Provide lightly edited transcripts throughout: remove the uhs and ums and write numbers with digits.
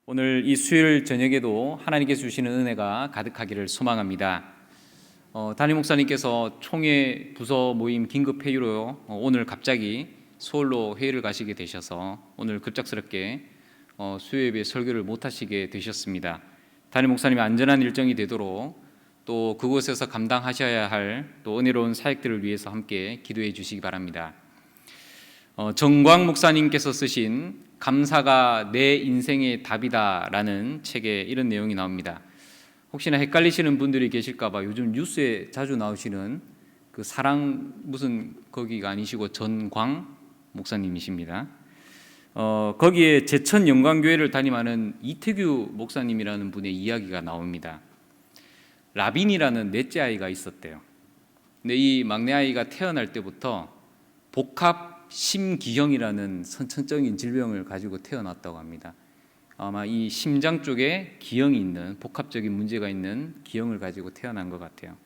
오늘 이 수요일 저녁에도 하나님께서 주시는 은혜가 가득하기를 소망합니다. 담임 목사님께서 총회 부서 모임 긴급 회의로 오늘 갑자기 서울로 회의를 가시게 되셔서 오늘 급작스럽게 수요 예배 설교를 못 하시게 되셨습니다. 담임 목사님의 안전한 일정이 되도록 또 그곳에서 감당하셔야 할 또 은혜로운 사역들을 위해서 함께 기도해 주시기 바랍니다. 정광 목사님께서 쓰신 감사가 내 인생의 답이다라는 책에 이런 내용이 나옵니다. 혹시나 헷갈리시는 분들이 계실까봐 요즘 뉴스에 자주 나오시는 그 사랑 무슨 거기가 아니시고 전광 목사님이십니다. 거기에 제천 영광교회를 담임하는 이태규 목사님이라는 분의 이야기가 나옵니다. 라빈이라는 넷째 아이가 있었대요. 근데 이 막내 아이가 태어날 때부터 복합 심기형이라는 선천적인 질병을 가지고 태어났다고 합니다. 아마 이 심장 쪽에 기형이 있는 복합적인 문제가 있는 기형을 가지고 태어난 것 같아요.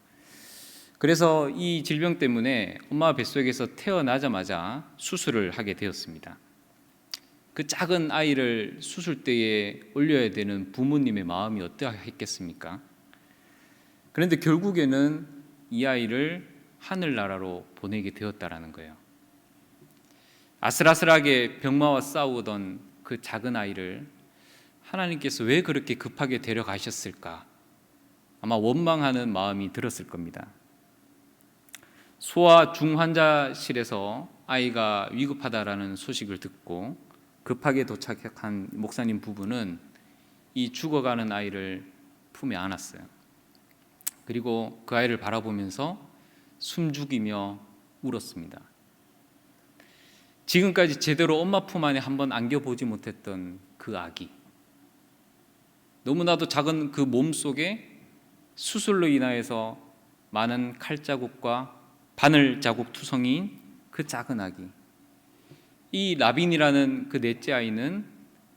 그래서 이 질병 때문에 엄마 뱃속에서 태어나자마자 수술을 하게 되었습니다. 그 작은 아이를 수술대에 올려야 되는 부모님의 마음이 어떠했겠습니까? 그런데 결국에는 이 아이를 하늘나라로 보내게 되었다라는 거예요. 아슬아슬하게 병마와 싸우던 그 작은 아이를 하나님께서 왜 그렇게 급하게 데려가셨을까? 아마 원망하는 마음이 들었을 겁니다. 소아 중환자실에서 아이가 위급하다라는 소식을 듣고 급하게 도착한 목사님 부부는 이 죽어가는 아이를 품에 안았어요. 그리고 그 아이를 바라보면서 숨죽이며 울었습니다. 지금까지 제대로 엄마 품 안에 한번 안겨보지 못했던 그 아기, 너무나도 작은 그 몸 속에 수술로 인하여서 많은 칼자국과 바늘 자국 투성이인 그 작은 아기, 이 라빈이라는 그 넷째 아이는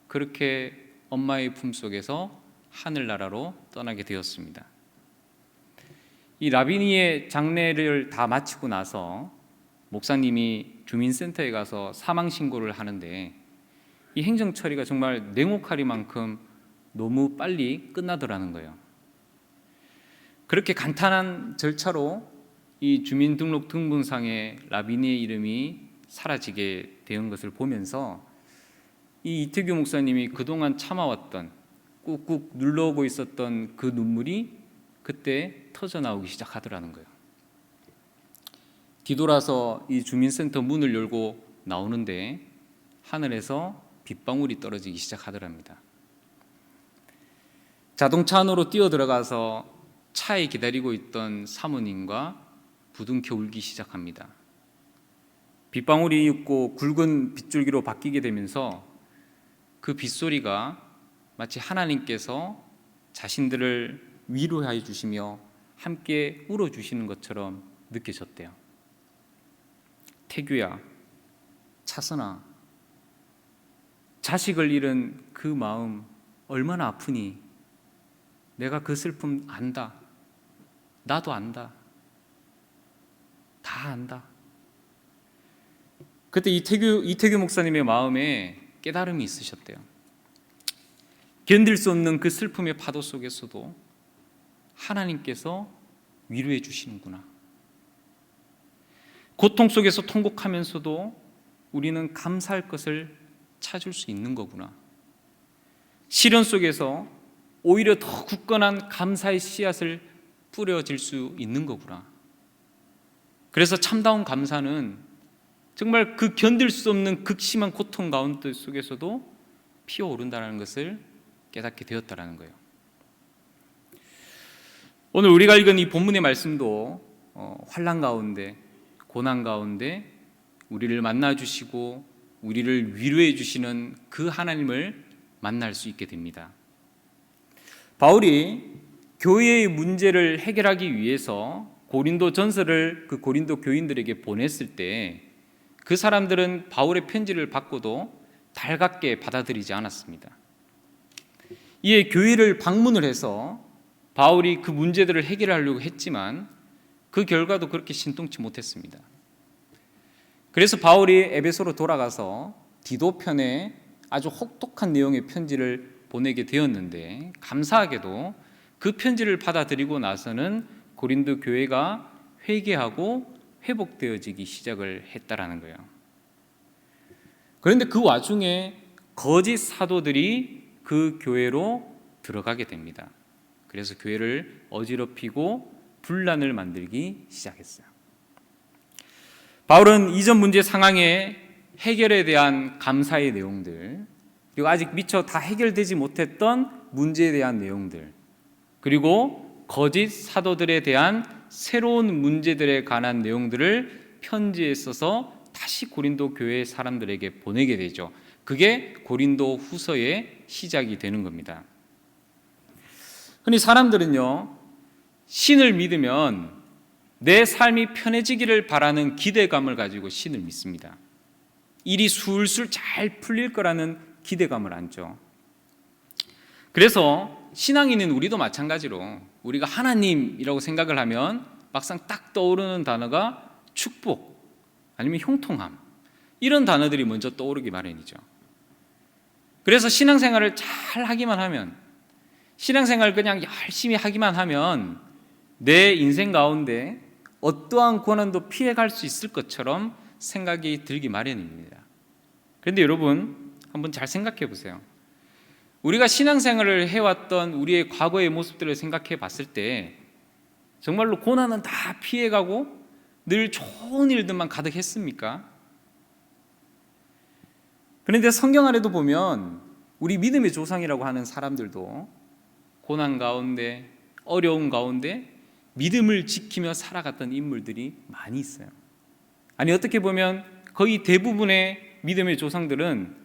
그렇게 엄마의 품 속에서 하늘나라로 떠나게 되었습니다. 이 라빈이의 장례를 다 마치고 나서 목사님이 주민센터에 가서 사망 신고를 하는데 이 행정 처리가 정말 냉혹하리만큼 너무 빨리 끝나더라는 거예요. 그렇게 간단한 절차로 이 주민등록 등본상에 라빈이의 이름이 사라지게 된 것을 보면서 이 이태규 목사님이 그동안 참아왔던, 꾹꾹 눌러오고 있었던 그 눈물이 그때 터져나오기 시작하더라는 거예요. 뒤돌아서 이 주민센터 문을 열고 나오는데 하늘에서 빗방울이 떨어지기 시작하더랍니다. 자동차 안으로 뛰어들어가서 차에 기다리고 있던 사모님과 부둥켜 울기 시작합니다. 빗방울이 있고 굵은 빗줄기로 바뀌게 되면서 그 빗소리가 마치 하나님께서 자신들을 위로해 주시며 함께 울어주시는 것처럼 느껴졌대요. 태규야, 차선아, 자식을 잃은 그 마음 얼마나 아프니? 내가 그 슬픔 안다. 나도 안다. 다 안다. 그때 이태규 목사님의 마음에 깨달음이 있으셨대요. 견딜 수 없는 그 슬픔의 파도 속에서도 하나님께서 위로해 주시는구나. 고통 속에서 통곡하면서도 우리는 감사할 것을 찾을 수 있는 거구나. 시련 속에서 오히려 더 굳건한 감사의 씨앗을 뿌려질 수 있는 거구나. 그래서 참다운 감사는 정말 그 견딜 수 없는 극심한 고통 가운데 속에서도 피어오른다는 것을 깨닫게 되었다는 거예요. 오늘 우리가 읽은 이 본문의 말씀도 환난 가운데, 고난 가운데 우리를 만나주시고 우리를 위로해 주시는 그 하나님을 만날 수 있게 됩니다. 바울이 교회의 문제를 해결하기 위해서 고린도 전서를 그 고린도 교인들에게 보냈을 때 그 사람들은 바울의 편지를 받고도 달갑게 받아들이지 않았습니다. 이에 교회를 방문을 해서 바울이 그 문제들을 해결하려고 했지만 그 결과도 그렇게 신통치 못했습니다. 그래서 바울이 에베소로 돌아가서 디도 편에 아주 혹독한 내용의 편지를 보내게 되었는데 감사하게도 그 편지를 받아들이고 나서는 고린도 교회가 회개하고 회복되어지기 시작을 했다라는 거예요. 그런데 그 와중에 거짓 사도들이 그 교회로 들어가게 됩니다. 그래서 교회를 어지럽히고 분란을 만들기 시작했어요. 바울은 이전 문제 상황의 해결에 대한 감사의 내용들, 그리고 아직 미처 다 해결되지 못했던 문제에 대한 내용들, 그리고 거짓 사도들에 대한 새로운 문제들에 관한 내용들을 편지에 써서 다시 고린도 교회 사람들에게 보내게 되죠. 그게 고린도 후서의 시작이 되는 겁니다. 흔히 사람들은요, 신을 믿으면 내 삶이 편해지기를 바라는 기대감을 가지고 신을 믿습니다. 일이 술술 잘 풀릴 거라는 기대감을 안죠. 그래서 신앙인인 우리도 마찬가지로 우리가 하나님이라고 생각을 하면 막상 딱 떠오르는 단어가 축복 아니면 형통함, 이런 단어들이 먼저 떠오르기 마련이죠. 그래서 신앙생활을 잘 하기만 하면, 신앙생활을 그냥 열심히 하기만 하면 내 인생 가운데 어떠한 고난도 피해갈 수 있을 것처럼 생각이 들기 마련입니다. 그런데 여러분, 한번 잘 생각해 보세요. 우리가 신앙생활을 해왔던 우리의 과거의 모습들을 생각해 봤을 때 정말로 고난은 다 피해가고 늘 좋은 일들만 가득했습니까? 그런데 성경 안에도 보면 우리 믿음의 조상이라고 하는 사람들도 고난 가운데, 어려움 가운데 믿음을 지키며 살아갔던 인물들이 많이 있어요. 아니, 어떻게 보면 거의 대부분의 믿음의 조상들은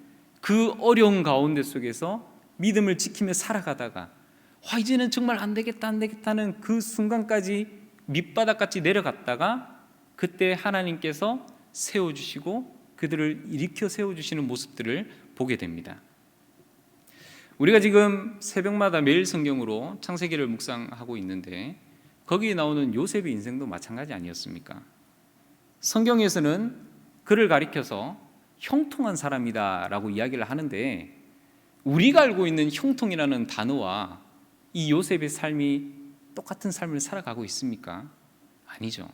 그 어려운 가운데 속에서 믿음을 지키며 살아가다가 이제는 정말 안 되겠다는 그 순간까지 밑바닥같이 내려갔다가 그때 하나님께서 세워주시고 그들을 일으켜 세워주시는 모습들을 보게 됩니다. 우리가 지금 새벽마다 매일 성경으로 창세기를 묵상하고 있는데 거기에 나오는 요셉의 인생도 마찬가지 아니었습니까? 성경에서는 그를 가리켜서 형통한 사람이다라고 이야기를 하는데 우리가 알고 있는 형통이라는 단어와 이 요셉의 삶이 똑같은 삶을 살아가고 있습니까? 아니죠.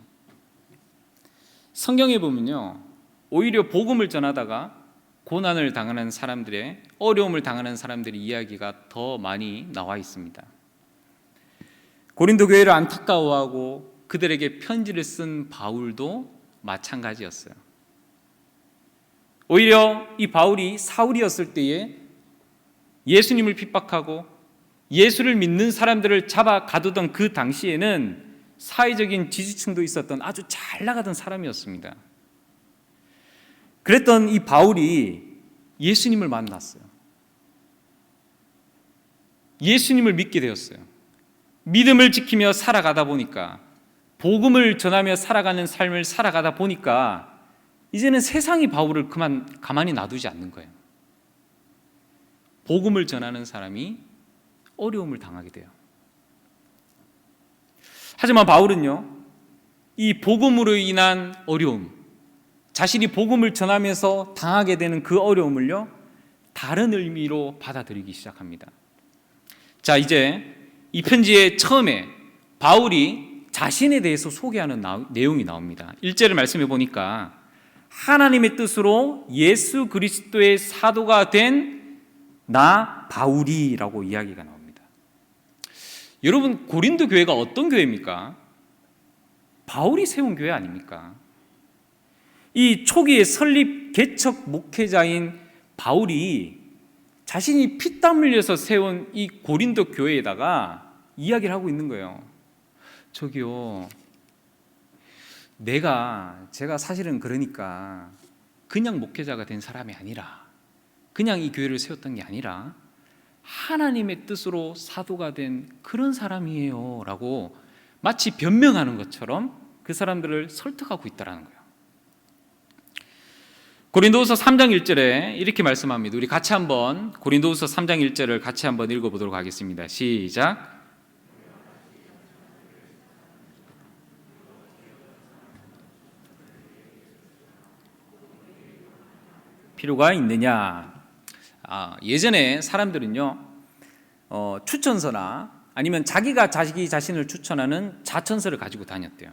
성경에 보면요, 오히려 복음을 전하다가 고난을 당하는 사람들의, 어려움을 당하는 사람들의 이야기가 더 많이 나와 있습니다. 고린도 교회를 안타까워하고 그들에게 편지를 쓴 바울도 마찬가지였어요. 오히려 이 바울이 사울이었을 때에 예수님을 핍박하고 예수를 믿는 사람들을 잡아 가두던 그 당시에는 사회적인 지지층도 있었던 아주 잘 나가던 사람이었습니다. 그랬던 이 바울이 예수님을 만났어요. 예수님을 믿게 되었어요. 믿음을 지키며 살아가다 보니까, 복음을 전하며 살아가는 삶을 살아가다 보니까 이제는 세상이 바울을 가만히 놔두지 않는 거예요. 복음을 전하는 사람이 어려움을 당하게 돼요. 하지만 바울은요, 이 복음으로 인한 어려움, 자신이 복음을 전하면서 당하게 되는 그 어려움을요, 다른 의미로 받아들이기 시작합니다. 자, 이제 이 편지의 처음에 바울이 자신에 대해서 소개하는 내용이 나옵니다. 1절을 말씀해 보니까 하나님의 뜻으로 예수 그리스도의 사도가 된 나 바울이라고 이야기가 나옵니다. 여러분, 고린도 교회가 어떤 교회입니까? 바울이 세운 교회 아닙니까? 이 초기의 설립 개척 목회자인 바울이 자신이 피땀 흘려서 세운 이 고린도 교회에다가 이야기를 하고 있는 거예요. 저기요, 제가 사실은 그러니까 그냥 목회자가 된 사람이 아니라, 그냥 이 교회를 세웠던 게 아니라 하나님의 뜻으로 사도가 된 그런 사람이에요 라고 마치 변명하는 것처럼 그 사람들을 설득하고 있다는 거예요. 고린도후서 3장 1절에 이렇게 말씀합니다. 우리 같이 한번 고린도후서 3장 1절을 같이 한번 읽어보도록 하겠습니다. 시작. 필요가 있느냐? 예전에 사람들은요, 추천서나 아니면 자기가 자기 자신을 추천하는 자천서를 가지고 다녔대요.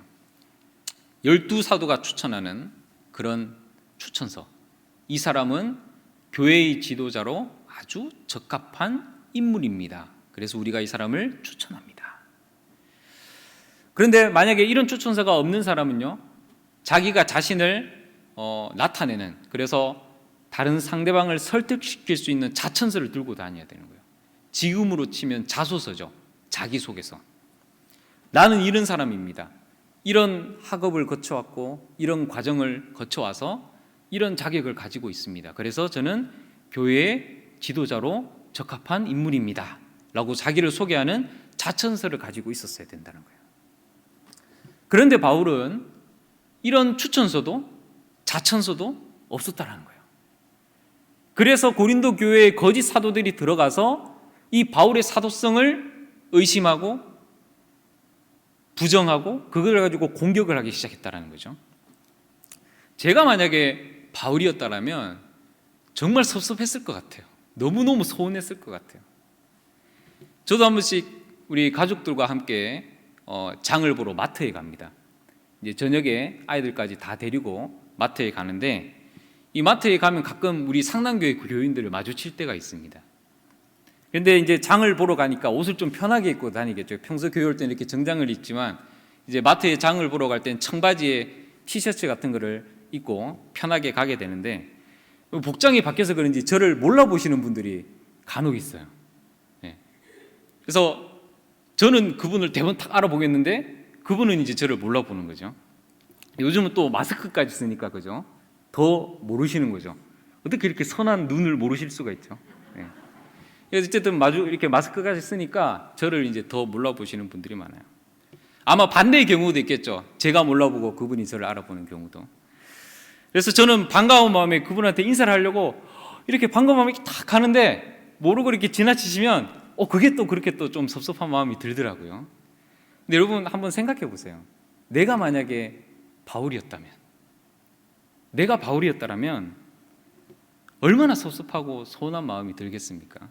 12사도가 추천하는 그런 추천서. 이 사람은 교회의 지도자로 아주 적합한 인물입니다. 그래서 우리가 이 사람을 추천합니다. 그런데 만약에 이런 추천서가 없는 사람은요, 자기가 자신을 나타내는, 그래서 다른 상대방을 설득시킬 수 있는 자천서를 들고 다녀야 되는 거예요. 지금으로 치면 자소서죠. 자기소개서. 나는 이런 사람입니다. 이런 학업을 거쳐왔고 이런 과정을 거쳐와서 이런 자격을 가지고 있습니다. 그래서 저는 교회의 지도자로 적합한 인물입니다 라고 자기를 소개하는 자천서를 가지고 있었어야 된다는 거예요. 그런데 바울은 이런 추천서도 자천서도 없었다는 거예요. 그래서 고린도 교회에 거짓 사도들이 들어가서 이 바울의 사도성을 의심하고 부정하고 그걸 가지고 공격을 하기 시작했다는 거죠. 제가 만약에 바울이었다면 정말 섭섭했을 것 같아요. 너무너무 서운했을 것 같아요. 저도 한 번씩 우리 가족들과 함께 장을 보러 마트에 갑니다. 이제 저녁에 아이들까지 다 데리고 마트에 가는데, 이 마트에 가면 가끔 우리 상당교회 교인들을 마주칠 때가 있습니다. 그런데 이제 장을 보러 가니까 옷을 좀 편하게 입고 다니겠죠. 평소 교회 올 때는 이렇게 정장을 입지만 이제 마트에 장을 보러 갈 때는 청바지에 티셔츠 같은 거를 입고 편하게 가게 되는데, 복장이 바뀌어서 그런지 저를 몰라보시는 분들이 간혹 있어요. 그래서 저는 그분을 대부분 딱 알아보겠는데 그분은 이제 저를 몰라보는 거죠. 요즘은 또 마스크까지 쓰니까 그죠? 더 모르시는 거죠. 어떻게 이렇게 선한 눈을 모르실 수가 있죠? 그래서 어쨌든 이렇게 마스크까지 쓰니까 저를 이제 더 몰라보시는 분들이 많아요. 아마 반대의 경우도 있겠죠. 제가 몰라보고 그분이 저를 알아보는 경우도. 그래서 저는 반가운 마음에 그분한테 인사를 하려고 이렇게 반가운 마음에 딱 가는데 모르고 이렇게 지나치시면 그게 또 그렇게 또 좀 섭섭한 마음이 들더라고요. 근데 여러분 한번 생각해 보세요. 내가 만약에 바울이었다면 얼마나 섭섭하고 서운한 마음이 들겠습니까?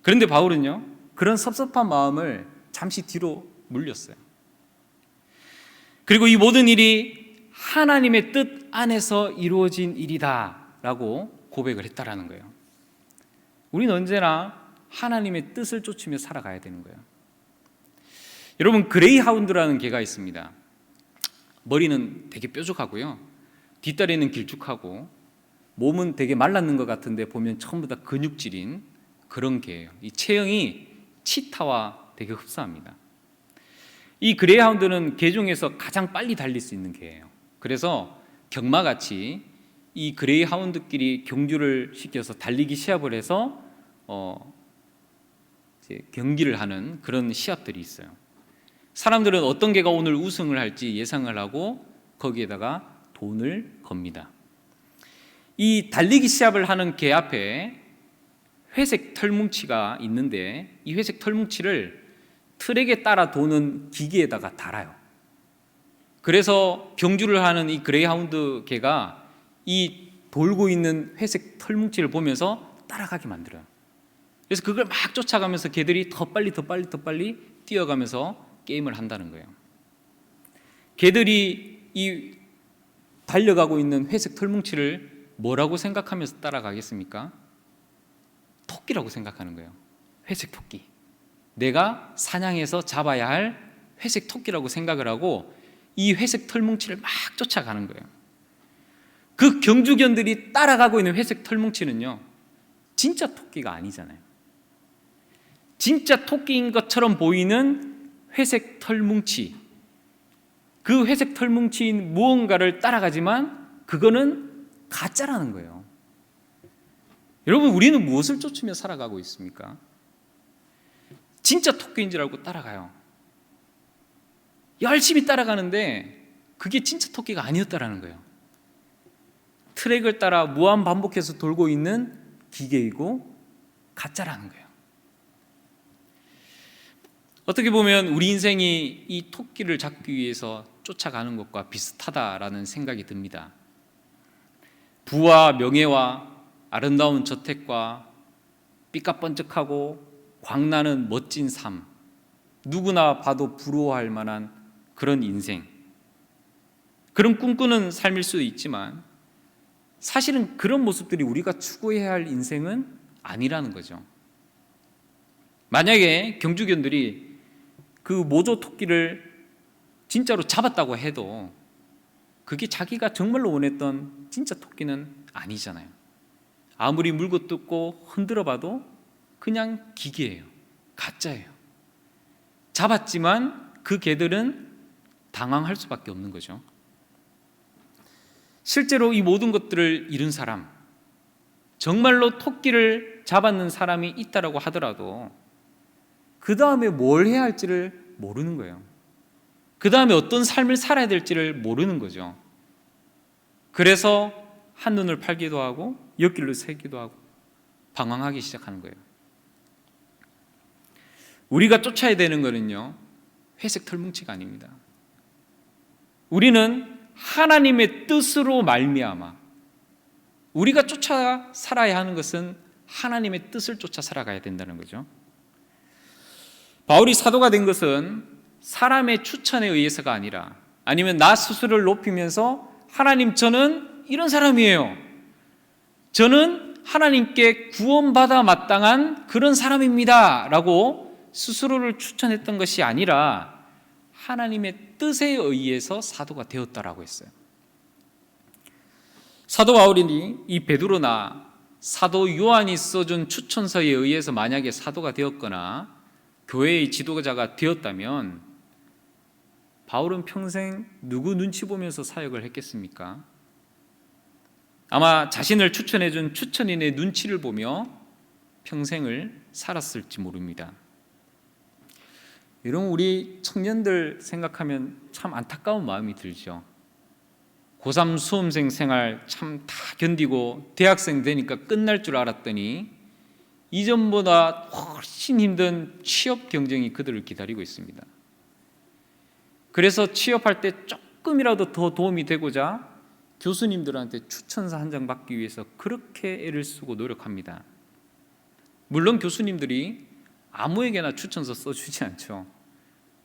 그런데 바울은요, 그런 섭섭한 마음을 잠시 뒤로 물렸어요. 그리고 이 모든 일이 하나님의 뜻 안에서 이루어진 일이다 라고 고백을 했다라는 거예요. 우리는 언제나 하나님의 뜻을 쫓으며 살아가야 되는 거예요. 여러분, 그레이하운드라는 개가 있습니다. 머리는 되게 뾰족하고요, 뒷다리는 길쭉하고 몸은 되게 말랐는 것 같은데 보면 전부 다 근육질인 그런 개예요. 이 체형이 치타와 되게 흡사합니다. 이 그레이하운드는 개 중에서 가장 빨리 달릴 수 있는 개예요. 그래서 경마같이 이 그레이하운드끼리 경주를 시켜서 달리기 시합을 해서 이제 경기를 하는 그런 시합들이 있어요. 사람들은 어떤 개가 오늘 우승을 할지 예상을 하고 거기에다가 돈을 겁니다. 이 달리기 시합을 하는 개 앞에 회색 털뭉치가 있는데 이 회색 털뭉치를 트랙에 따라 도는 기계에다가 달아요. 그래서 경주를 하는 이 그레이하운드 개가 이 돌고 있는 회색 털뭉치를 보면서 따라가게 만들어요. 그래서 그걸 막 쫓아가면서 개들이 더 빨리 뛰어가면서 게임을 한다는 거예요. 개들이 이 달려가고 있는 회색 털뭉치를 뭐라고 생각하면서 따라가겠습니까? 토끼라고 생각하는 거예요. 회색 토끼. 내가 사냥해서 잡아야 할 회색 토끼라고 생각을 하고 이 회색 털뭉치를 막 쫓아가는 거예요. 그 경주견들이 따라가고 있는 회색 털뭉치는요, 진짜 토끼가 아니잖아요. 진짜 토끼인 것처럼 보이는 회색 털뭉치, 그 회색 털뭉치인 무언가를 따라가지만 그거는 가짜라는 거예요. 여러분, 우리는 무엇을 쫓으며 살아가고 있습니까? 진짜 토끼인 줄 알고 따라가요. 열심히 따라가는데 그게 진짜 토끼가 아니었다라는 거예요. 트랙을 따라 무한 반복해서 돌고 있는 기계이고 가짜라는 거예요. 어떻게 보면 우리 인생이 이 토끼를 잡기 위해서 쫓아가는 것과 비슷하다라는 생각이 듭니다. 부와 명예와 아름다운 저택과 삐까뻔쩍하고 광나는 멋진 삶, 누구나 봐도 부러워할 만한 그런 인생, 그런 꿈꾸는 삶일 수도 있지만 사실은 그런 모습들이 우리가 추구해야 할 인생은 아니라는 거죠. 만약에 경주견들이 그 모조 토끼를 진짜로 잡았다고 해도 그게 자기가 정말로 원했던 진짜 토끼는 아니잖아요. 아무리 물고 뜯고 흔들어 봐도 그냥 기계예요. 가짜예요. 잡았지만 그 개들은 당황할 수밖에 없는 거죠. 실제로 이 모든 것들을 잃은 사람, 정말로 토끼를 잡았는 사람이 있다라고 하더라도 그 다음에 뭘 해야 할지를 모르는 거예요. 그 다음에 어떤 삶을 살아야 될지를 모르는 거죠. 그래서 한눈을 팔기도 하고 옆길로 새기도 하고 방황하기 시작하는 거예요. 우리가 쫓아야 되는 거는요, 회색 털뭉치가 아닙니다. 우리는 하나님의 뜻으로 말미암아 우리가 쫓아 살아야 하는 것은 하나님의 뜻을 쫓아 살아가야 된다는 거죠. 바울이 사도가 된 것은 사람의 추천에 의해서가 아니라, 아니면 나 스스로를 높이면서 하나님, 저는 이런 사람이에요, 저는 하나님께 구원받아 마땅한 그런 사람입니다 라고 스스로를 추천했던 것이 아니라 하나님의 뜻에 의해서 사도가 되었다라고 했어요. 사도 바울이 이 베드로나 사도 요한이 써준 추천서에 의해서 만약에 사도가 되었거나 교회의 지도자가 되었다면 바울은 평생 누구 눈치 보면서 사역을 했겠습니까? 아마 자신을 추천해준 추천인의 눈치를 보며 평생을 살았을지 모릅니다. 여러분, 우리 청년들 생각하면 참 안타까운 마음이 들죠. 고3 수험생 생활 참 다 견디고 대학생 되니까 끝날 줄 알았더니 이전보다 훨씬 힘든 취업 경쟁이 그들을 기다리고 있습니다. 그래서 취업할 때 조금이라도 더 도움이 되고자 교수님들한테 추천서 한 장 받기 위해서 그렇게 애를 쓰고 노력합니다. 물론 교수님들이 아무에게나 추천서 써주지 않죠.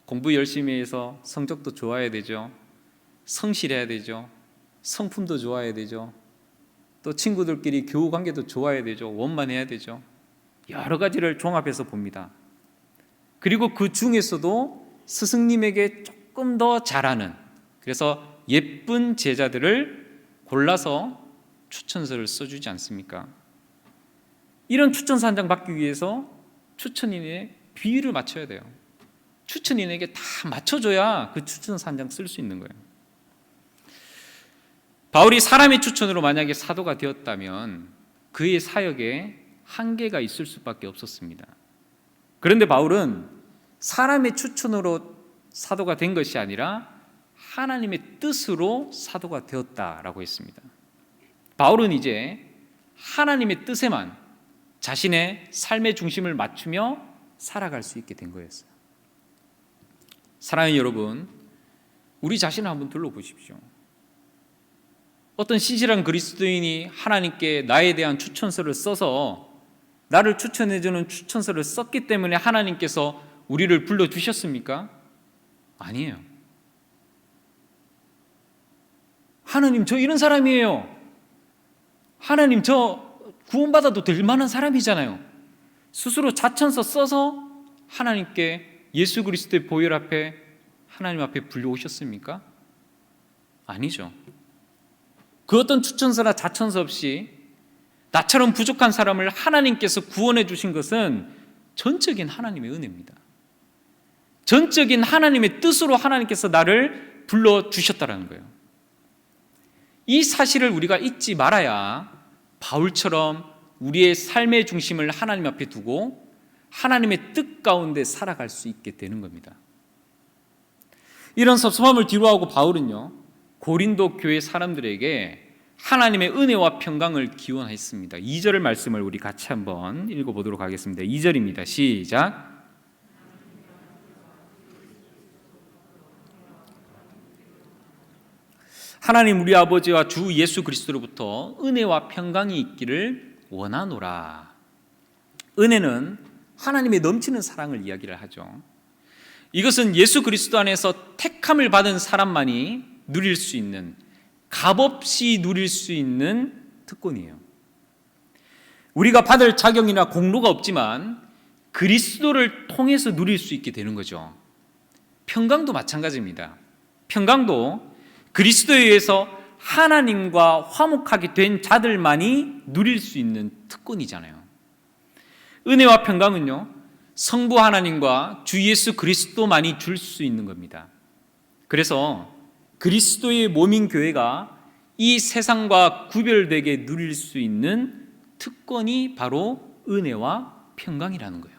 공부 열심히 해서 성적도 좋아야 되죠. 성실해야 되죠. 성품도 좋아야 되죠. 또 친구들끼리 교우 관계도 좋아야 되죠. 원만해야 되죠. 여러 가지를 종합해서 봅니다. 그리고 그 중에서도 스승님에게 조금 더 잘하는, 그래서 예쁜 제자들을 골라서 추천서를 써주지 않습니까? 이런 추천서 한 장 받기 위해서 추천인의 비위를 맞춰야 돼요. 추천인에게 다 맞춰줘야 그 추천서 한 장 쓸 수 있는 거예요. 바울이 사람의 추천으로 만약에 사도가 되었다면 그의 사역에 한계가 있을 수밖에 없었습니다. 그런데 바울은 사람의 추천으로 사도가 된 것이 아니라 하나님의 뜻으로 사도가 되었다라고 했습니다. 바울은 이제 하나님의 뜻에만 자신의 삶의 중심을 맞추며 살아갈 수 있게 된 거였어요. 사랑하는 여러분, 우리 자신을 한번 둘러보십시오. 어떤 신실한 그리스도인이 하나님께 나에 대한 추천서를 써서 나를 추천해주는 추천서를 썼기 때문에 하나님께서 우리를 불러주셨습니까? 아니에요. 하나님, 저 이런 사람이에요. 하나님, 저 구원받아도 될 만한 사람이잖아요. 스스로 자천서 써서 하나님께 예수 그리스도의 보혈 앞에, 하나님 앞에 불려오셨습니까? 아니죠. 그 어떤 추천서나 자천서 없이 나처럼 부족한 사람을 하나님께서 구원해 주신 것은 전적인 하나님의 은혜입니다. 전적인 하나님의 뜻으로 하나님께서 나를 불러주셨다는 거예요. 이 사실을 우리가 잊지 말아야 바울처럼 우리의 삶의 중심을 하나님 앞에 두고 하나님의 뜻 가운데 살아갈 수 있게 되는 겁니다. 이런 섭섭함을 뒤로하고 바울은요, 고린도 교회 사람들에게 하나님의 은혜와 평강을 기원했습니다. 2절 말씀을 우리 같이 한번 읽어보도록 하겠습니다. 2절입니다. 시작. 하나님 우리 아버지와 주 예수 그리스도로부터 은혜와 평강이 있기를 원하노라. 은혜는 하나님의 넘치는 사랑을 이야기를 하죠. 이것은 예수 그리스도 안에서 택함을 받은 사람만이 누릴 수 있는, 값없이 누릴 수 있는 특권이에요. 우리가 받을 자격이나 공로가 없지만 그리스도를 통해서 누릴 수 있게 되는 거죠. 평강도 마찬가지입니다. 평강도 그리스도에 의해서 하나님과 화목하게 된 자들만이 누릴 수 있는 특권이잖아요. 은혜와 평강은요, 성부 하나님과 주 예수 그리스도만이 줄 수 있는 겁니다. 그래서 그리스도의 몸인 교회가 이 세상과 구별되게 누릴 수 있는 특권이 바로 은혜와 평강이라는 거예요.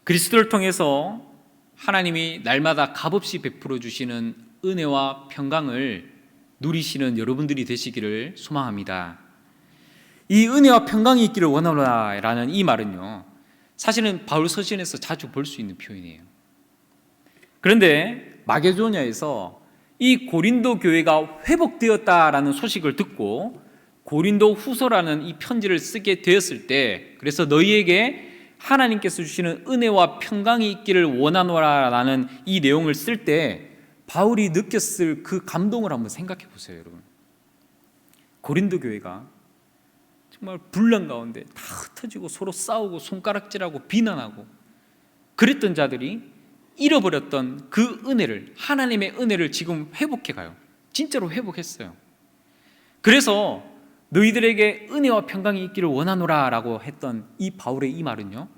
그리스도를 통해서 하나님이 날마다 값없이 베풀어 주시는 은혜와 평강을 누리시는 여러분들이 되시기를 소망합니다. 이 은혜와 평강이 있기를 원하노라라는 이 말은요, 사실은 바울 서신에서 자주 볼 수 있는 표현이에요. 그런데 마게도냐에서 이 고린도 교회가 회복되었다라는 소식을 듣고 고린도 후서라는 이 편지를 쓰게 되었을 때, 그래서 너희에게 하나님께서 주시는 은혜와 평강이 있기를 원하노라라는 이 내용을 쓸 때 바울이 느꼈을 그 감동을 한번 생각해 보세요, 여러분. 고린도 교회가 정말 분란 가운데 다 흩어지고 서로 싸우고 손가락질하고 비난하고 그랬던 자들이 잃어버렸던 그 은혜를, 하나님의 은혜를 지금 회복해 가요. 진짜로 회복했어요. 그래서 너희들에게 은혜와 평강이 있기를 원하노라 라고 했던 이 바울의 이 말은요,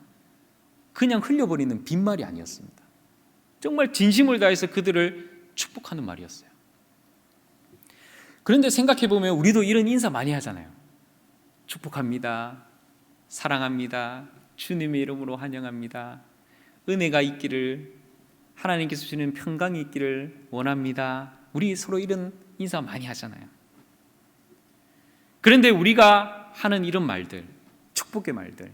그냥 흘려버리는 빈말이 아니었습니다. 정말 진심을 다해서 그들을 축복하는 말이었어요. 그런데 생각해보면 우리도 이런 인사 많이 하잖아요. 축복합니다, 사랑합니다, 주님의 이름으로 환영합니다, 은혜가 있기를, 하나님께서 주시는 평강이 있기를 원합니다. 우리 서로 이런 인사 많이 하잖아요. 그런데 우리가 하는 이런 말들, 축복의 말들,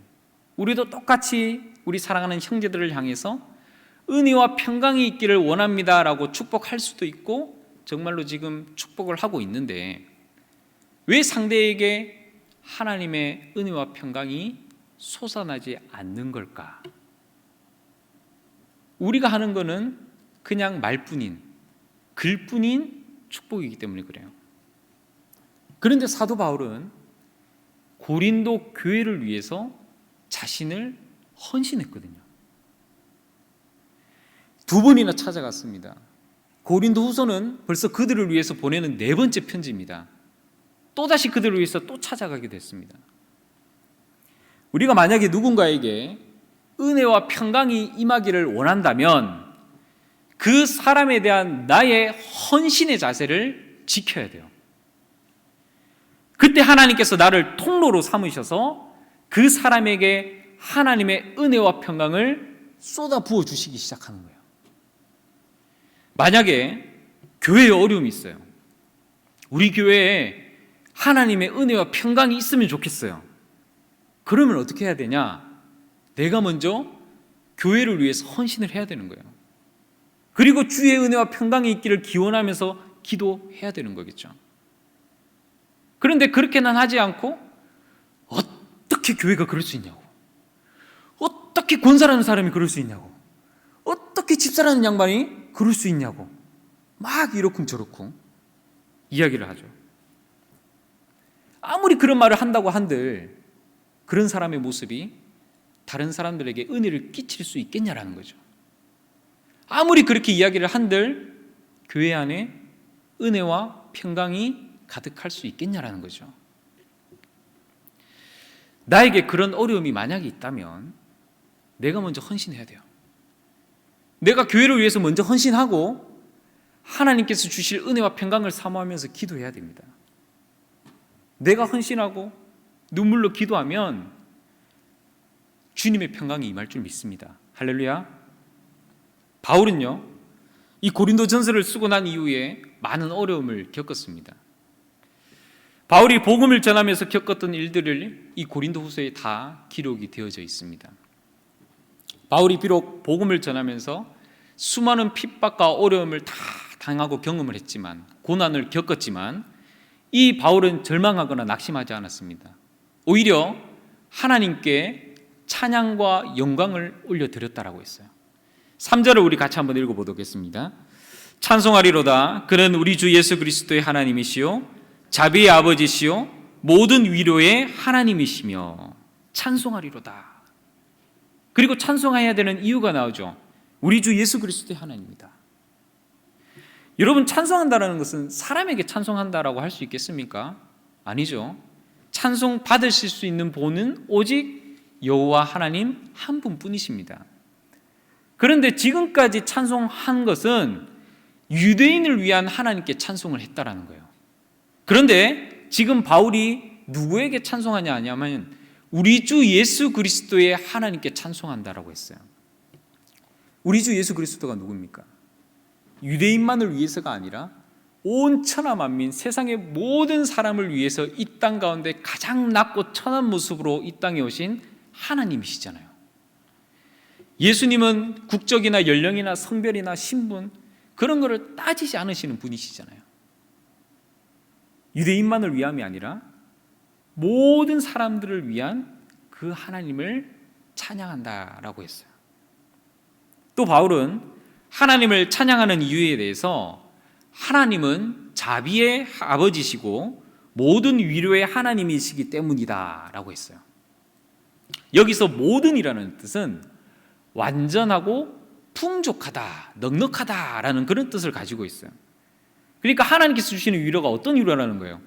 우리도 똑같이 우리 사랑하는 형제들을 향해서 은혜와 평강이 있기를 원합니다 라고 축복할 수도 있고 정말로 지금 축복을 하고 있는데, 왜 상대에게 하나님의 은혜와 평강이 솟아나지 않는 걸까? 우리가 하는 거는 그냥 말뿐인, 글뿐인 축복이기 때문에 그래요. 그런데 사도 바울은 고린도 교회를 위해서 자신을 헌신했거든요. 2번이나 찾아갔습니다. 고린도 후서는 벌써 그들을 위해서 보내는 4번째 편지입니다. 또다시 그들을 위해서 또 찾아가게 됐습니다. 우리가 만약에 누군가에게 은혜와 평강이 임하기를 원한다면 그 사람에 대한 나의 헌신의 자세를 지켜야 돼요. 그때 하나님께서 나를 통로로 삼으셔서 그 사람에게 하나님의 은혜와 평강을 쏟아 부어 주시기 시작하는 거예요. 만약에 교회에 어려움이 있어요. 우리 교회에 하나님의 은혜와 평강이 있으면 좋겠어요. 그러면 어떻게 해야 되냐? 내가 먼저 교회를 위해서 헌신을 해야 되는 거예요. 그리고 주의 은혜와 평강이 있기를 기원하면서 기도해야 되는 거겠죠. 그런데 그렇게는 하지 않고 어떻게 교회가 그럴 수 있냐고, 어떻게 권사라는 사람이 그럴 수 있냐고, 어떻게 집사라는 양반이 그럴 수 있냐고 막 이러쿵저러쿵 이야기를 하죠. 아무리 그런 말을 한다고 한들 그런 사람의 모습이 다른 사람들에게 은혜를 끼칠 수 있겠냐라는 거죠. 아무리 그렇게 이야기를 한들 교회 안에 은혜와 평강이 가득할 수 있겠냐라는 거죠. 나에게 그런 어려움이 만약에 있다면 내가 먼저 헌신해야 돼요. 내가 교회를 위해서 먼저 헌신하고 하나님께서 주실 은혜와 평강을 사모하면서 기도해야 됩니다. 내가 헌신하고 눈물로 기도하면 주님의 평강이 임할 줄 믿습니다. 할렐루야. 바울은요, 이 고린도 전서를 쓰고 난 이후에 많은 어려움을 겪었습니다. 바울이 복음을 전하면서 겪었던 일들을 이 고린도 후서에 다 기록이 되어져 있습니다. 바울이 비록 복음을 전하면서 수많은 핍박과 어려움을 다 당하고 경험을 했지만, 고난을 겪었지만 이 바울은 절망하거나 낙심하지 않았습니다. 오히려 하나님께 찬양과 영광을 올려드렸다라고 했어요. 3절을 우리 같이 한번 읽어보겠습니다. 찬송하리로다. 그는 우리 주 예수 그리스도의 하나님이시요 자비의 아버지시요 모든 위로의 하나님이시며 찬송하리로다. 그리고 찬송해야 되는 이유가 나오죠. 우리 주 예수 그리스도의 하나님이다. 여러분, 찬송한다라는 것은 사람에게 찬송한다라고 할 수 있겠습니까? 아니죠. 찬송 받으실 수 있는 분은 오직 여호와 하나님 한 분뿐이십니다. 그런데 지금까지 찬송한 것은 유대인을 위한 하나님께 찬송을 했다라는 거예요. 그런데 지금 바울이 누구에게 찬송하냐 하냐면 우리 주 예수 그리스도의 하나님께 찬송한다라고 했어요. 우리 주 예수 그리스도가 누굽니까? 유대인만을 위해서가 아니라 온 천하 만민, 세상의 모든 사람을 위해서 이 땅 가운데 가장 낮고 천한 모습으로 이 땅에 오신 하나님이시잖아요. 예수님은 국적이나 연령이나 성별이나 신분 그런 거를 따지지 않으시는 분이시잖아요. 유대인만을 위함이 아니라 모든 사람들을 위한 그 하나님을 찬양한다라고 했어요. 또 바울은 하나님을 찬양하는 이유에 대해서 하나님은 자비의 아버지시고 모든 위로의 하나님이시기 때문이다 라고 했어요. 여기서 모든이라는 뜻은 완전하고 풍족하다, 넉넉하다라는 그런 뜻을 가지고 있어요. 그러니까 하나님께서 주시는 위로가 어떤 위로라는 거예요?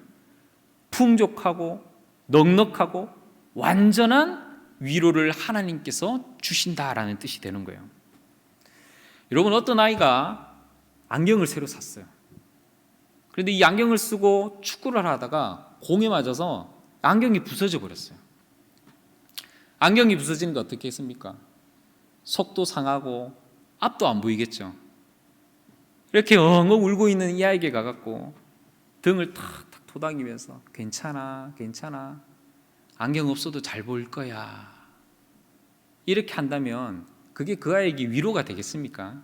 풍족하고 넉넉하고 완전한 위로를 하나님께서 주신다라는 뜻이 되는 거예요. 여러분, 어떤 아이가 안경을 새로 샀어요. 그런데 이 안경을 쓰고 축구를 하다가 공에 맞아서 안경이 부서져 버렸어요. 안경이 부서지는 게 어떻게 했습니까? 속도 상하고 앞도 안 보이겠죠. 이렇게 엉엉 울고 있는 이 아이에게 가갖고 등을 탁탁 토닥이면서 괜찮아, 괜찮아, 안경 없어도 잘 보일 거야, 이렇게 한다면 그게 그 아이에게 위로가 되겠습니까?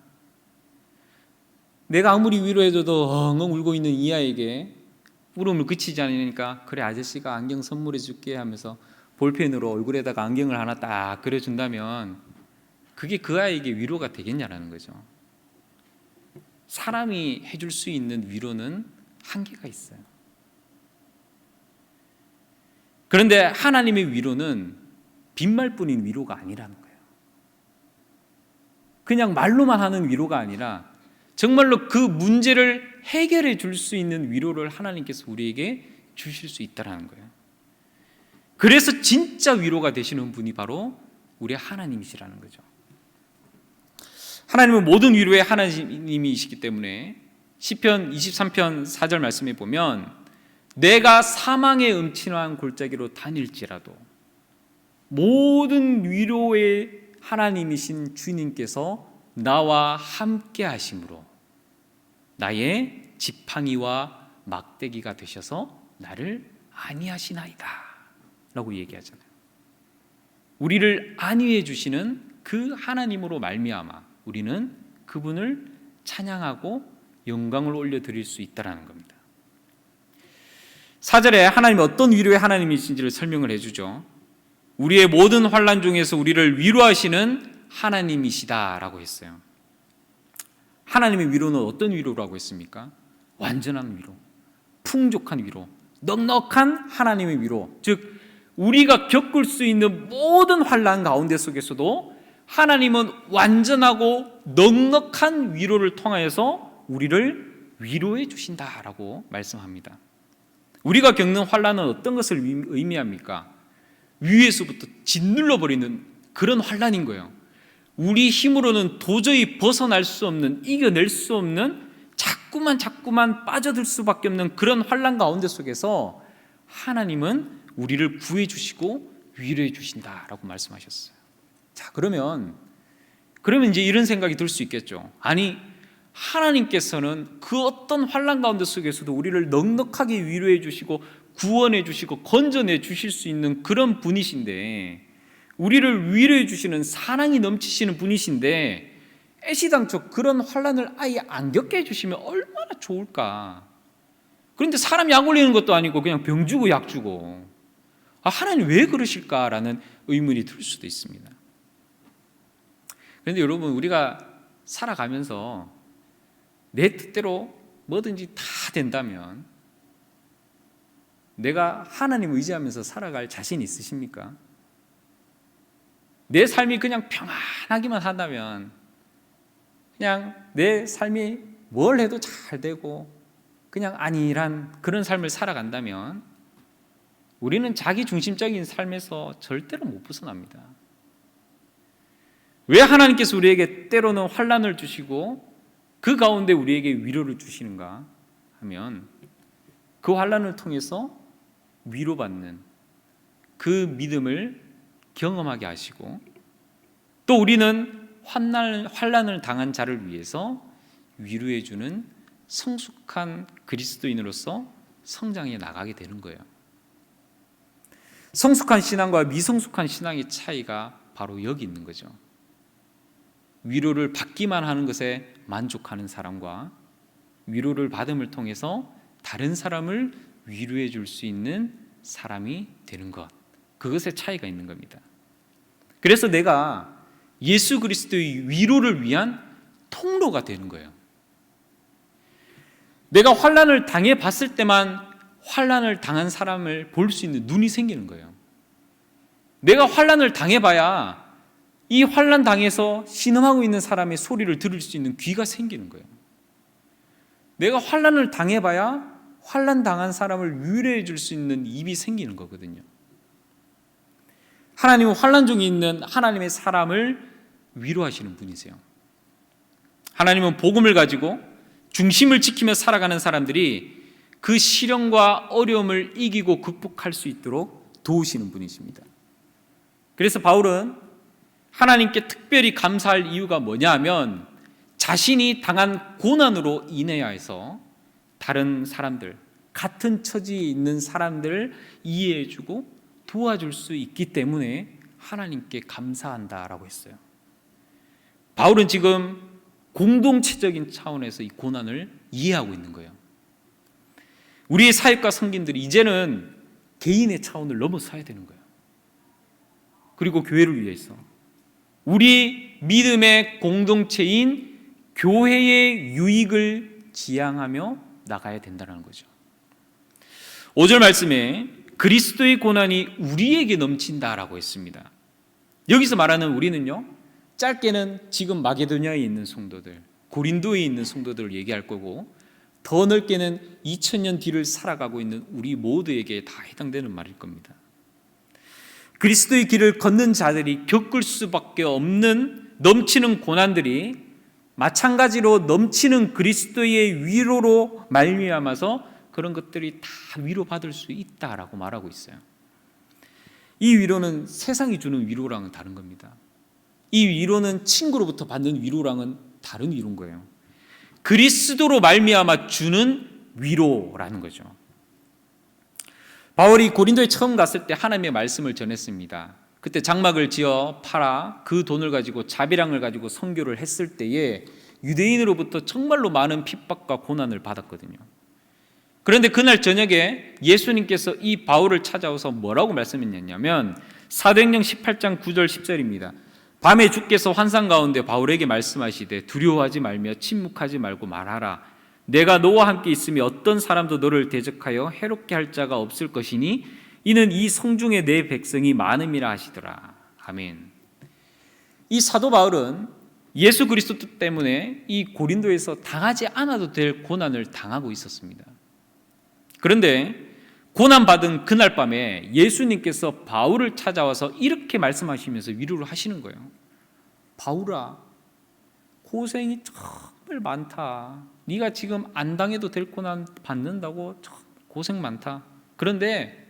내가 아무리 위로해줘도 엉엉 울고 있는 이 아이에게 울음을 그치지 않으니까 그래, 아저씨가 안경 선물해 줄게 하면서 볼펜으로 얼굴에다가 안경을 하나 딱 그려준다면 그게 그 아이에게 위로가 되겠냐라는 거죠. 사람이 해줄 수 있는 위로는 한계가 있어요. 그런데 하나님의 위로는 빈말뿐인 위로가 아니라는 거예요. 그냥 말로만 하는 위로가 아니라 정말로 그 문제를 해결해 줄 수 있는 위로를 하나님께서 우리에게 주실 수 있다는 거예요. 그래서 진짜 위로가 되시는 분이 바로 우리 하나님이시라는 거죠. 하나님은 모든 위로의 하나님이시기 때문에 시편 23편 4절 말씀에 보면 내가 사망의 음침한 골짜기로 다닐지라도 모든 위로의 하나님이신 주님께서 나와 함께 하심으로 나의 지팡이와 막대기가 되셔서 나를 안위하시나이다 라고 얘기하잖아요. 우리를 안위해 주시는 그 하나님으로 말미암아 우리는 그분을 찬양하고 영광을 올려드릴 수 있다는 겁니다. 4절에 하나님이 어떤 위로의 하나님이신지를 설명을 해주죠. 우리의 모든 환난 중에서 우리를 위로하시는 하나님이시다라고 했어요. 하나님의 위로는 어떤 위로라고 했습니까? 완전한 위로, 풍족한 위로, 넉넉한 하나님의 위로, 즉 우리가 겪을 수 있는 모든 환난 가운데 속에서도 하나님은 완전하고 넉넉한 위로를 통하여서 우리를 위로해 주신다라고 말씀합니다. 우리가 겪는 환난은 어떤 것을 의미합니까? 위에서부터 짓눌러 버리는 그런 환난인 거예요. 우리 힘으로는 도저히 벗어날 수 없는, 이겨낼 수 없는, 자꾸만 빠져들 수밖에 없는 그런 환난 가운데 속에서 하나님은 우리를 구해 주시고 위로해 주신다라고 말씀하셨어요. 자, 그러면 이제 이런 생각이 들 수 있겠죠. 아니, 하나님께서는 그 어떤 환난 가운데 속에서도 우리를 넉넉하게 위로해 주시고 구원해 주시고 건져내 주실 수 있는 그런 분이신데, 우리를 위로해 주시는 사랑이 넘치시는 분이신데 애시당초 그런 환난을 아예 안 겪게 해주시면 얼마나 좋을까. 그런데 사람 약 올리는 것도 아니고 그냥 병 주고 약 주고 하나님 왜 그러실까라는 의문이 들 수도 있습니다. 그런데 여러분, 우리가 살아가면서 내 뜻대로 뭐든지 다 된다면 내가 하나님 의지하면서 살아갈 자신 있으십니까? 내 삶이 그냥 평안하기만 한다면, 그냥 내 삶이 뭘 해도 잘 되고 그냥 안일한 그런 삶을 살아간다면 우리는 자기 중심적인 삶에서 절대로 못 벗어납니다. 왜 하나님께서 우리에게 때로는 환난을 주시고 그 가운데 우리에게 위로를 주시는가 하면, 그 환난을 통해서 위로받는 그 믿음을 경험하게 하시고, 또 우리는 환난을 당한 자를 위해서 위로해주는 성숙한 그리스도인으로서 성장해 나가게 되는 거예요. 성숙한 신앙과 미성숙한 신앙의 차이가 바로 여기 있는 거죠. 위로를 받기만 하는 것에 만족하는 사람과 위로를 받음을 통해서 다른 사람을 위로해 줄 수 있는 사람이 되는 것, 그것의 차이가 있는 겁니다. 그래서 내가 예수 그리스도의 위로를 위한 통로가 되는 거예요. 내가 환난을 당해 봤을 때만 환난을 당한 사람을 볼 수 있는 눈이 생기는 거예요. 내가 환난을 당해봐야 이 환난 당해서 신음하고 있는 사람의 소리를 들을 수 있는 귀가 생기는 거예요. 내가 환난을 당해봐야 환난 당한 사람을 위로해 줄 수 있는 입이 생기는 거거든요. 하나님은 환난 중에 있는 하나님의 사람을 위로하시는 분이세요. 하나님은 복음을 가지고 중심을 지키며 살아가는 사람들이 그 시련과 어려움을 이기고 극복할 수 있도록 도우시는 분이십니다. 그래서 바울은 하나님께 특별히 감사할 이유가 뭐냐 하면, 자신이 당한 고난으로 인하여서 다른 사람들, 같은 처지에 있는 사람들을 이해해주고 도와줄 수 있기 때문에 하나님께 감사한다라고 했어요. 바울은 지금 공동체적인 차원에서 이 고난을 이해하고 있는 거예요. 우리의 사역과 섬김들이 이제는 개인의 차원을 넘어서야 되는 거예요. 그리고 교회를 위해서, 우리 믿음의 공동체인 교회의 유익을 지향하며 나가야 된다는 거죠. 5절 말씀에 그리스도의 고난이 우리에게 넘친다라고 했습니다. 여기서 말하는 우리는요, 짧게는 지금 마게도냐에 있는 성도들, 고린도에 있는 성도들을 얘기할 거고, 더 넓게는 2000년 뒤를 살아가고 있는 우리 모두에게 다 해당되는 말일 겁니다. 그리스도의 길을 걷는 자들이 겪을 수밖에 없는 넘치는 고난들이 마찬가지로 넘치는 그리스도의 위로로 말미암아서 그런 것들이 다 위로받을 수 있다라고 말하고 있어요. 이 위로는 세상이 주는 위로랑은 다른 겁니다. 이 위로는 친구로부터 받는 위로랑은 다른 위로인 거예요. 그리스도로 말미암아 주는 위로라는 거죠. 바울이 고린도에 처음 갔을 때 하나님의 말씀을 전했습니다. 그때 장막을 지어 팔아 그 돈을 가지고 자비랑을 가지고 선교를 했을 때에 유대인으로부터 정말로 많은 핍박과 고난을 받았거든요. 그런데 그날 저녁에 예수님께서 이 바울을 찾아와서 뭐라고 말씀했냐면, 사도행전 18장 9절 10절입니다. 밤에 주께서 환상 가운데 바울에게 말씀하시되 두려워하지 말며 침묵하지 말고 말하라. 내가 너와 함께 있으며 어떤 사람도 너를 대적하여 해롭게 할 자가 없을 것이니 이는 이 성중에 내 백성이 많음이라 하시더라. 아멘. 이 사도 바울은 예수 그리스도 때문에 이 고린도에서 당하지 않아도 될 고난을 당하고 있었습니다. 그런데 고난받은 그날 밤에 예수님께서 바울을 찾아와서 이렇게 말씀하시면서 위로를 하시는 거예요. 바울아, 고생이 정말 많다. 네가 지금 안 당해도 될 고난 받는다고 고생 많다. 그런데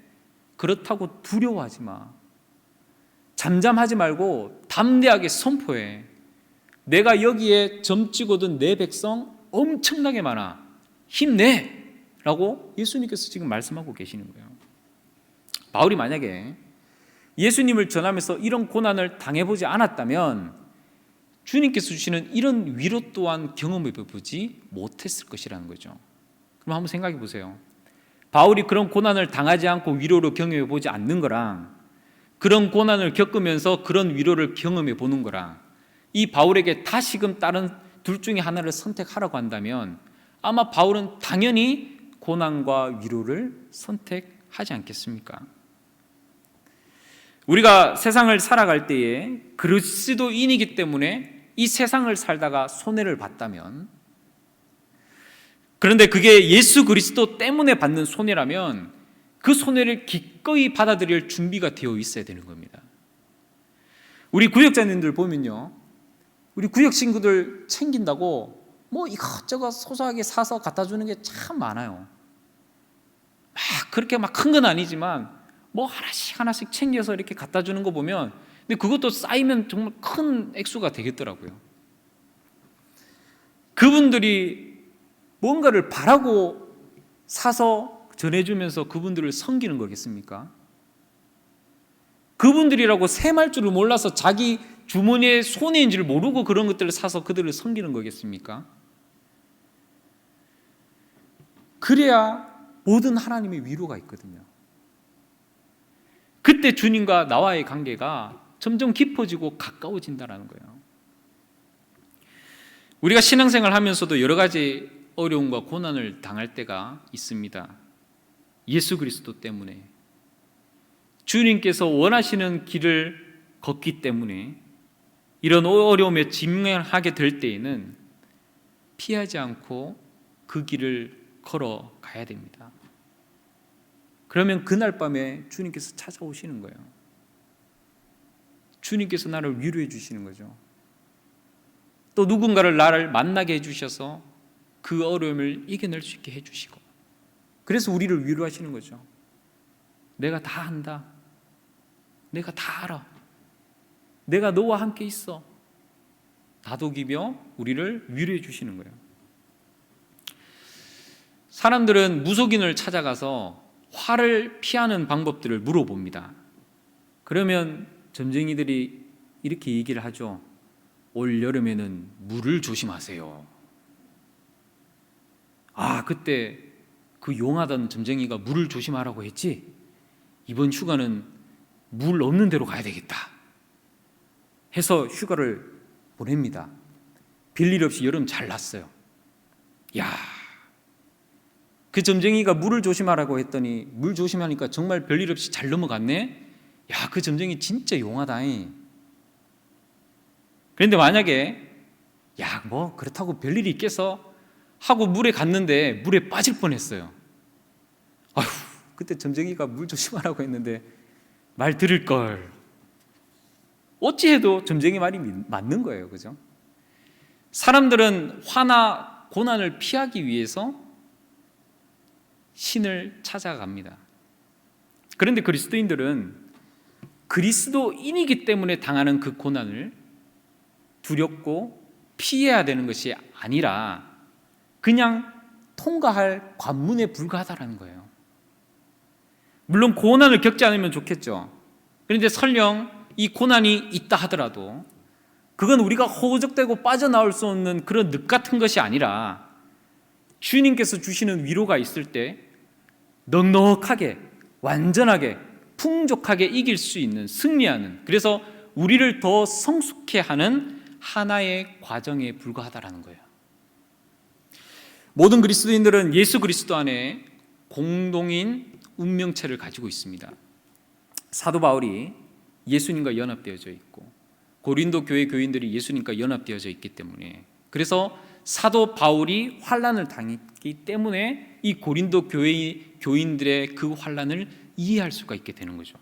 그렇다고 두려워하지 마. 잠잠하지 말고 담대하게 선포해. 내가 여기에 점 찍어둔 내 백성 엄청나게 많아. 힘내! 라고 예수님께서 지금 말씀하고 계시는 거예요. 바울이 만약에 예수님을 전하면서 이런 고난을 당해보지 않았다면 주님께서 주시는 이런 위로 또한 경험해보지 못했을 것이라는 거죠. 그럼 한번 생각해 보세요. 바울이 그런 고난을 당하지 않고 위로를 경험해 보지 않는 거랑 그런 고난을 겪으면서 그런 위로를 경험해 보는 거랑 이 바울에게 다시금 다른 둘 중에 하나를 선택하라고 한다면 아마 바울은 당연히 고난과 위로를 선택하지 않겠습니까? 우리가 세상을 살아갈 때에 그리스도인이기 때문에 이 세상을 살다가 손해를 봤다면, 그런데 그게 예수 그리스도 때문에 받는 손해라면 그 손해를 기꺼이 받아들일 준비가 되어 있어야 되는 겁니다. 우리 구역자님들 보면요, 우리 구역 친구들 챙긴다고 뭐 이것저것 소소하게 사서 갖다 주는 게 참 많아요. 막 그렇게 막 큰 건 아니지만 뭐 하나씩 챙겨서 이렇게 갖다 주는 거 보면, 근데 그것도 쌓이면 정말 큰 액수가 되겠더라고요. 그분들이 뭔가를 바라고 사서 전해주면서 그분들을 섬기는 거겠습니까? 그분들이라고 셈할 줄을 몰라서 자기 주머니에 손해인 줄 모르고 그런 것들을 사서 그들을 섬기는 거겠습니까? 그래야 모든 하나님의 위로가 있거든요. 그때 주님과 나와의 관계가 점점 깊어지고 가까워진다는 거예요. 우리가 신앙생활 하면서도 여러 가지 어려움과 고난을 당할 때가 있습니다. 예수 그리스도 때문에, 주님께서 원하시는 길을 걷기 때문에 이런 어려움에 직면하게 될 때에는 피하지 않고 그 길을 걸어가야 됩니다. 그러면 그날 밤에 주님께서 찾아오시는 거예요. 주님께서 나를 위로해 주시는 거죠. 또 누군가를 나를 만나게 해주셔서 그 어려움을 이겨낼 수 있게 해주시고, 그래서 우리를 위로하시는 거죠. 내가 다 안다. 내가 다 알아. 내가 너와 함께 있어. 다독이며 우리를 위로해 주시는 거예요. 사람들은 무속인을 찾아가서 화를 피하는 방법들을 물어봅니다. 그러면 점쟁이들이 이렇게 얘기를 하죠. 올 여름에는 물을 조심하세요. 아, 그때 그 용하던 점쟁이가 물을 조심하라고 했지? 이번 휴가는 물 없는 데로 가야 되겠다 해서 휴가를 보냅니다. 별일 없이 여름 잘 났어요. 야, 그 점쟁이가 물을 조심하라고 했더니 물 조심하니까 정말 별일 없이 잘 넘어갔네. 야, 그 점쟁이 진짜 용하다. 그런데 만약에 야, 뭐 그렇다고 별일이 있겠어 하고 물에 갔는데 물에 빠질 뻔했어요. 아휴, 그때 점쟁이가 물 조심하라고 했는데 말 들을 걸. 어찌해도 점쟁이 말이 맞는 거예요, 그죠? 사람들은 화나 고난을 피하기 위해서 신을 찾아갑니다. 그런데 그리스도인들은 그리스도인이기 때문에 당하는 그 고난을 두렵고 피해야 되는 것이 아니라 그냥 통과할 관문에 불과하다는 거예요. 물론 고난을 겪지 않으면 좋겠죠. 그런데 설령 이 고난이 있다 하더라도 그건 우리가 허우적대고 빠져나올 수 없는 그런 늪 같은 것이 아니라 주님께서 주시는 위로가 있을 때 넉넉하게, 완전하게, 풍족하게 이길 수 있는, 승리하는, 그래서 우리를 더 성숙해 하는 하나의 과정에 불과하다는 거예요. 모든 그리스도인들은 예수 그리스도 안에 공동인 운명체를 가지고 있습니다. 사도 바울이 예수님과 연합되어져 있고 고린도 교회 교인들이 예수님과 연합되어져 있기 때문에, 그래서 사도 바울이 환난을 당했기 때문에 이 고린도 교회 교인들의 그 환난을 이해할 수가 있게 되는 거죠.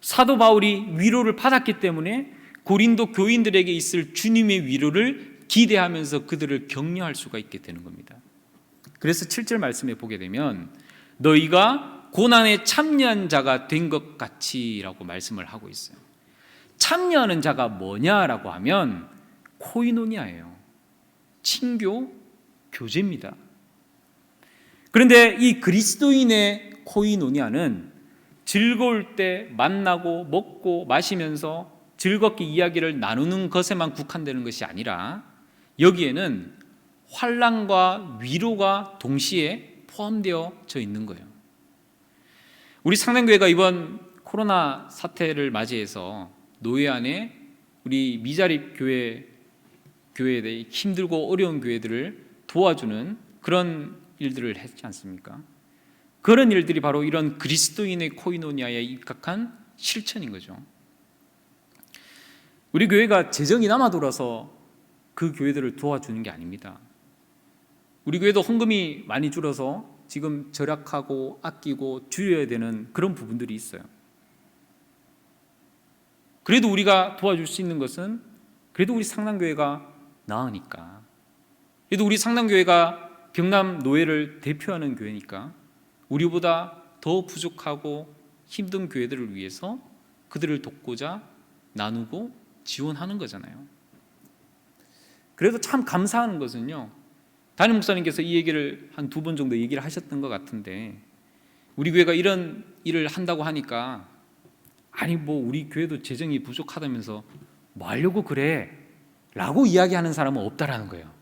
사도 바울이 위로를 받았기 때문에 고린도 교인들에게 있을 주님의 위로를 기대하면서 그들을 격려할 수가 있게 되는 겁니다. 그래서 7절 말씀에 보게 되면 너희가 고난에 참여한 자가 된 것 같이라고 말씀을 하고 있어요. 참여하는 자가 뭐냐라고 하면 코이노니아예요. 친교, 교제입니다. 그런데 이 그리스도인의 코이노니아는 즐거울 때 만나고 먹고 마시면서 즐겁게 이야기를 나누는 것에만 국한되는 것이 아니라 여기에는 환난과 위로가 동시에 포함되어져 있는 거예요. 우리 상당교회가 이번 코로나 사태를 맞이해서 노예 안에 우리 미자립 교회에 힘들고 어려운 교회들을 도와주는 그런 일들을 했지 않습니까? 그런 일들이 바로 이런 그리스도인의 코이노니아에 입각한 실천인 거죠. 우리 교회가 재정이 남아 돌아서 그 교회들을 도와주는 게 아닙니다. 우리 교회도 헌금이 많이 줄어서 지금 절약하고 아끼고 줄여야 되는 그런 부분들이 있어요. 그래도 우리가 도와줄 수 있는 것은 그래도 우리 상당교회가 나으니까, 그래도 우리 상당교회가 경남 노예를 대표하는 교회니까 우리보다 더 부족하고 힘든 교회들을 위해서 그들을 돕고자 나누고 지원하는 거잖아요. 그래도 참 감사한 것은요, 담임 목사님께서 이 얘기를 한 2번 정도 얘기를 하셨던 것 같은데, 우리 교회가 이런 일을 한다고 하니까 아니 뭐 우리 교회도 재정이 부족하다면서 뭐 하려고 그래? 라고 이야기하는 사람은 없다라는 거예요.